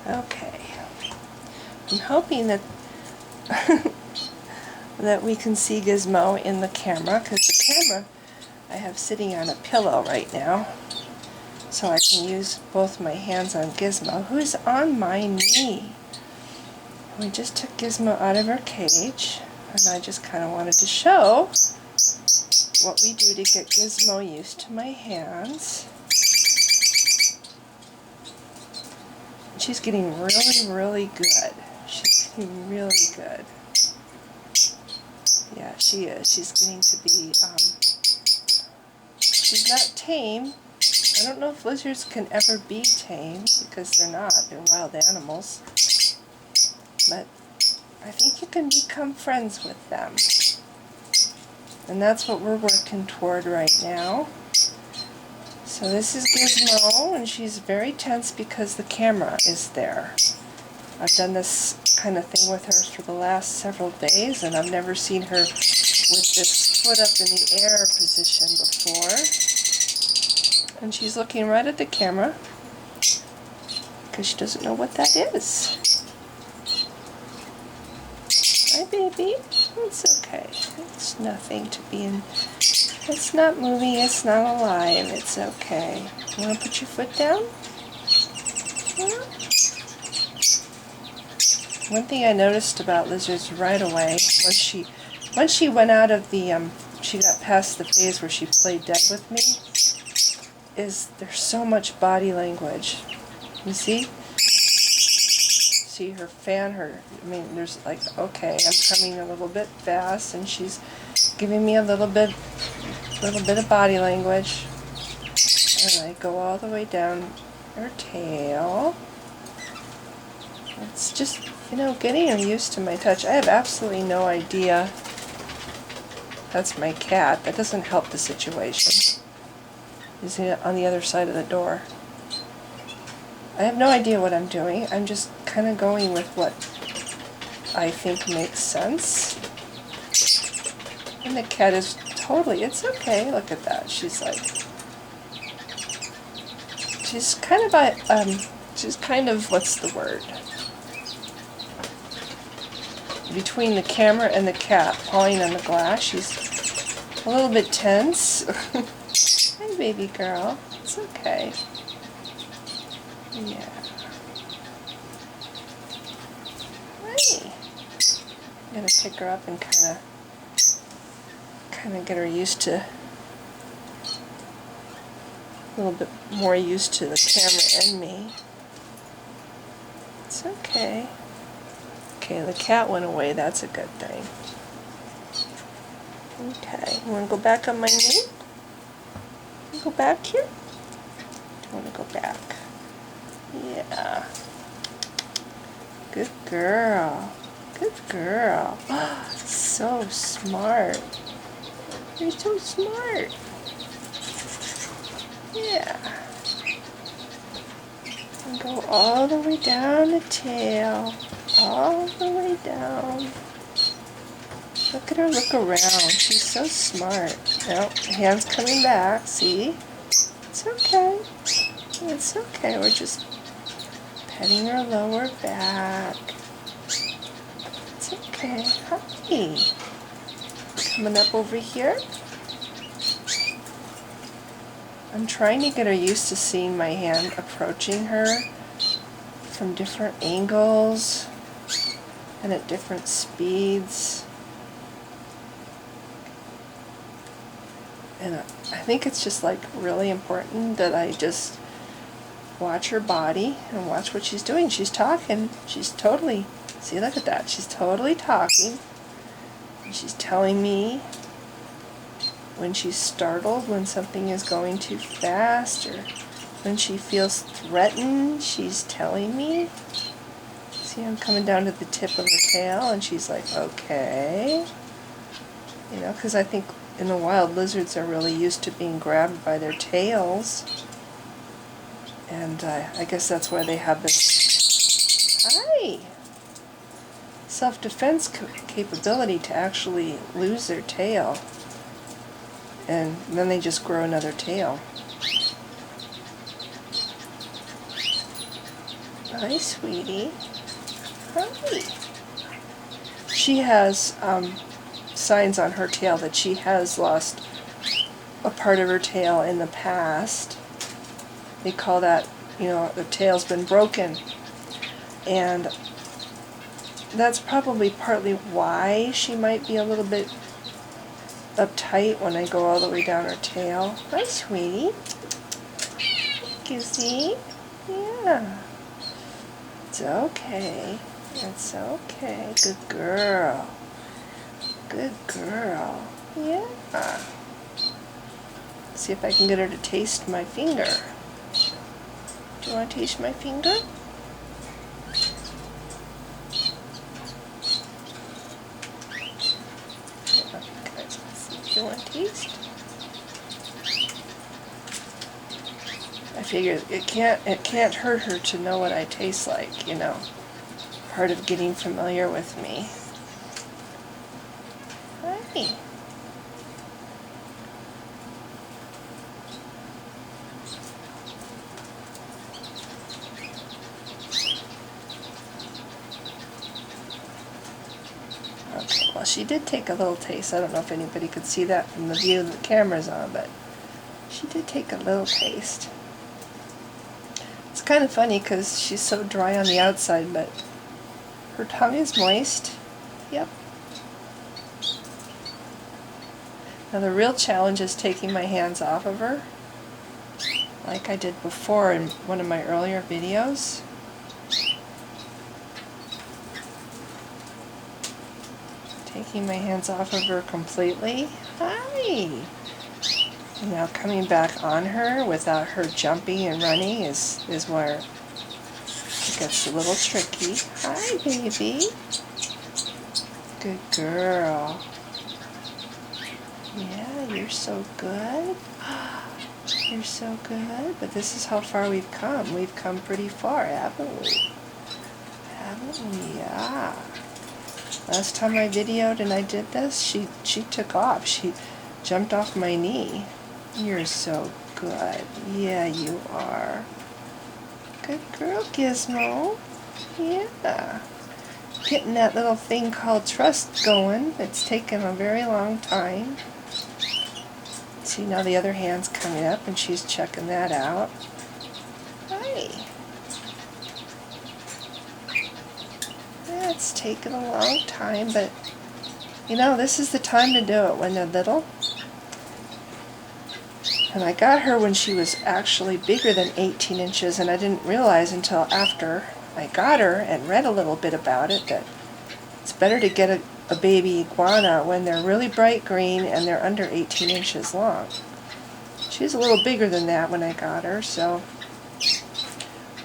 Okay. I'm hoping that that we can see Gizmo in the camera, because the camera I have sitting on a pillow right now, so I can use both my hands on Gizmo, who's on my knee. We just took Gizmo out of her cage, and I just kind of wanted to show what we do to get Gizmo used to my hands. She's getting really, really good. She's getting really good. Yeah, she is. She's getting to be, she's not tame. I don't know if lizards can ever be tame, because they're not. They're wild animals. But I think you can become friends with them. And that's what we're working toward right now. So this is Gizmo, and she's very tense because the camera is there. I've done this kind of thing with her for the last several days, and I've never seen her with this foot up in the air position before. And she's looking right at the camera because she doesn't know what that is. Hi, baby. It's okay. It's nothing to be in. It's not moving. It's not alive. It's okay. You want to put your foot down? Yeah. One thing I noticed about lizards right away, once she went out of the, she got past the phase where she played dead with me, is there's so much body language. You see? See her fan, I mean, there's like, okay, I'm coming a little bit fast, and she's giving me a little bit of body language. And I go all the way down her tail. It's just, getting her used to my touch. I have absolutely no idea. That's my cat. That doesn't help the situation. He's on the other side of the door. I have no idea what I'm doing. I'm just kind of going with what I think makes sense. And the cat is totally, it's okay. Look at that. She's like, she's kind of, what's the word? Between the camera and the cat, pawing on the glass. She's a little bit tense. Hi, baby girl. It's okay. Yeah. Hi. I'm gonna pick her up and kind of get her used to, a little bit more used to the camera and me. It's okay. Okay, the cat went away. That's a good thing. Okay, you want to go back on my knee? You go back here? Do you want to go back? Yeah. Good girl. Good girl. So smart. You're so smart. Yeah. And go all the way down the tail. All the way down. Look at her look around. She's so smart. Nope, hand's coming back. See? It's okay. It's okay. We're just petting her lower back. It's okay. Hi. Coming up over here. I'm trying to get her used to seeing my hand approaching her from different angles and at different speeds. And I think it's just like really important that I just watch her body and watch what she's doing. She's talking. She's totally, see, look at that. She's totally talking. And she's telling me when she's startled, when something is going too fast, or when she feels threatened, she's telling me. See, I'm coming down to the tip of her tail, and she's like, okay. Because I think in the wild, lizards are really used to being grabbed by their tails. And I guess that's why they have this, hi, self-defense capability to actually lose their tail. And then they just grow another tail. Hi, sweetie. Hi. She has signs on her tail that she has lost a part of her tail in the past. They call that, you know, the tail's been broken. And that's probably partly why she might be a little bit uptight when I go all the way down her tail. Hi, sweetie. Gizzy. Yeah. It's okay. It's okay. Good girl. Good girl. Yeah. See if I can get her to taste my finger. Do you want to taste my finger? Do you want to taste? I figure it can't hurt her to know what I taste like, you know. Part of getting familiar with me. Hi. Okay, well, she did take a little taste. I don't know if anybody could see that from the view the camera's on, but she did take a little taste. It's kind of funny because she's so dry on the outside, but her tongue is moist. Yep. Now the real challenge is taking my hands off of her, like I did before in one of my earlier videos. Taking my hands off of her completely. Hi! And now coming back on her without her jumping and running is where it gets a little tricky. Hi, baby. Good girl. Yeah, you're so good. You're so good. But this is how far we've come. We've come pretty far, haven't we? Haven't we? Yeah. Last time I videoed and I did this, she took off. She jumped off my knee. You're so good. Yeah, you are. Good girl, Gizmo. Yeah. Getting that little thing called trust going. It's taken a very long time. See, now the other hand's coming up and she's checking that out. Hi. Yeah, it's taken a long time, but you know, this is the time to do it when they're little. And I got her when she was actually bigger than 18 inches, and I didn't realize until after I got her and read a little bit about it that it's better to get a baby iguana when they're really bright green and they're under 18 inches long. She's a little bigger than that when I got her, so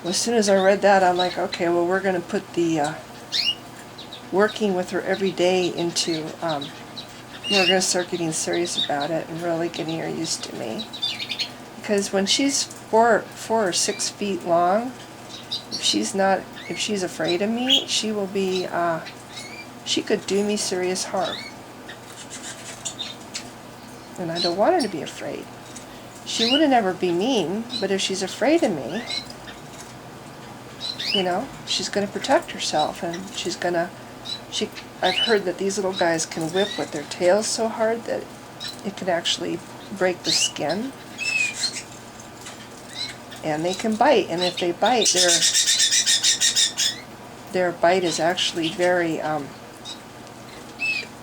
as soon as I read that, I'm like, okay, well, we're going to put the working with her every day into, we're going to start getting serious about it and really getting her used to me. Because when she's 4 or 6 feet long, if she's afraid of me, she will be, she could do me serious harm. And I don't want her to be afraid. She wouldn't ever be mean, but if she's afraid of me, you know, she's going to protect herself, and she's going to, I've heard that these little guys can whip with their tails so hard that it can actually break the skin. And they can bite, and if they bite, their bite is actually very,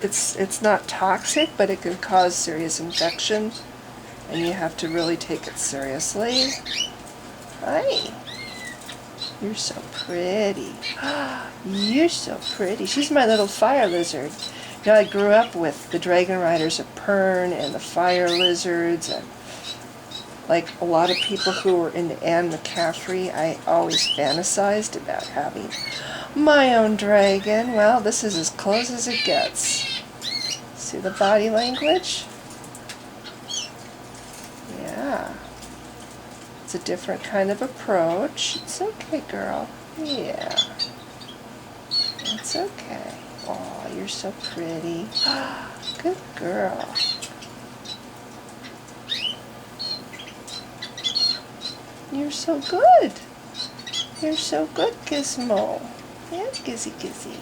it's not toxic, but it can cause serious infection, and you have to really take it seriously. Hi. You're so pretty. You're so pretty. She's my little fire lizard. You know, I grew up with the dragon riders of Pern and the fire lizards, and like a lot of people who were into Anne McCaffrey, I always fantasized about having my own dragon. Well, this is as close as it gets. See the body language? Yeah. It's a different kind of approach. It's okay, girl. Yeah. It's okay. Oh, you're so pretty. Good girl. You're so good. You're so good, Gizmo. Yeah, Gizzy, Gizzy.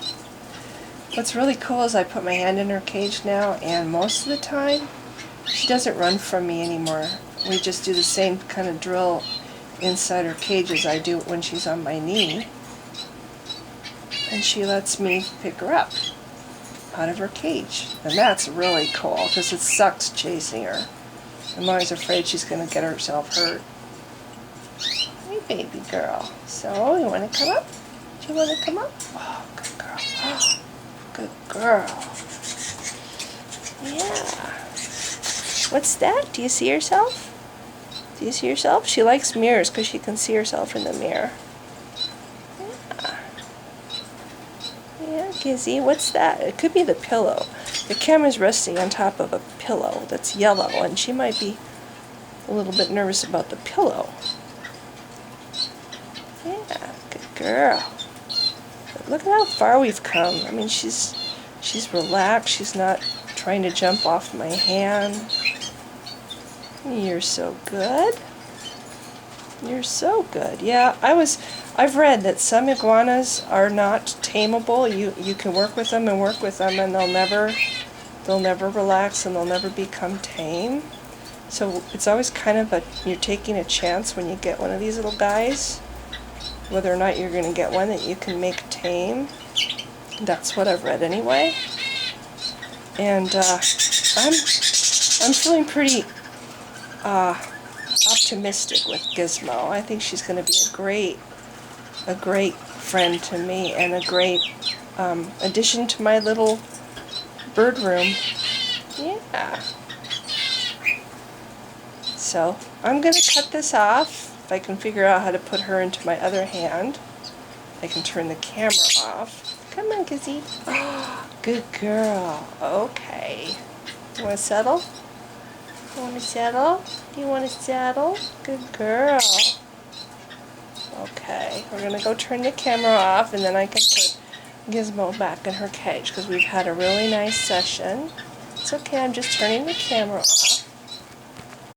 What's really cool is I put my hand in her cage now, and most of the time, she doesn't run from me anymore. We just do the same kind of drill inside her cage as I do when she's on my knee. And she lets me pick her up out of her cage. And that's really cool, because it sucks chasing her. I'm always afraid she's going to get herself hurt. Hey, baby girl. So, you want to come up? Do you want to come up? Oh, good girl. Oh, good girl. Yeah. What's that? Do you see yourself? Do you see yourself? She likes mirrors because she can see herself in the mirror. Yeah. Yeah, Gizzy, what's that? It could be the pillow. The camera's resting on top of a pillow that's yellow, and she might be a little bit nervous about the pillow. Yeah, good girl. But look at how far we've come. I mean, she's relaxed. She's not trying to jump off my hand. You're so good. You're so good. Yeah, I've read that some iguanas are not tameable. You can work with them, and they'll never relax, and they'll never become tame. So it's always kind of you're taking a chance when you get one of these little guys, whether or not you're going to get one that you can make tame. That's what I've read anyway. And I'm feeling pretty optimistic with Gizmo. I think she's going to be a great friend to me, and a great addition to my little bird room. Yeah. So I'm going to cut this off. If I can figure out how to put her into my other hand, I can turn the camera off. Come on, Gizzy. Oh, good girl. Okay. You want to settle? You want to settle? Do you want to settle? Good girl. Okay, we're going to go turn the camera off, and then I can put Gizmo back in her cage, because we've had a really nice session. It's okay, I'm just turning the camera off.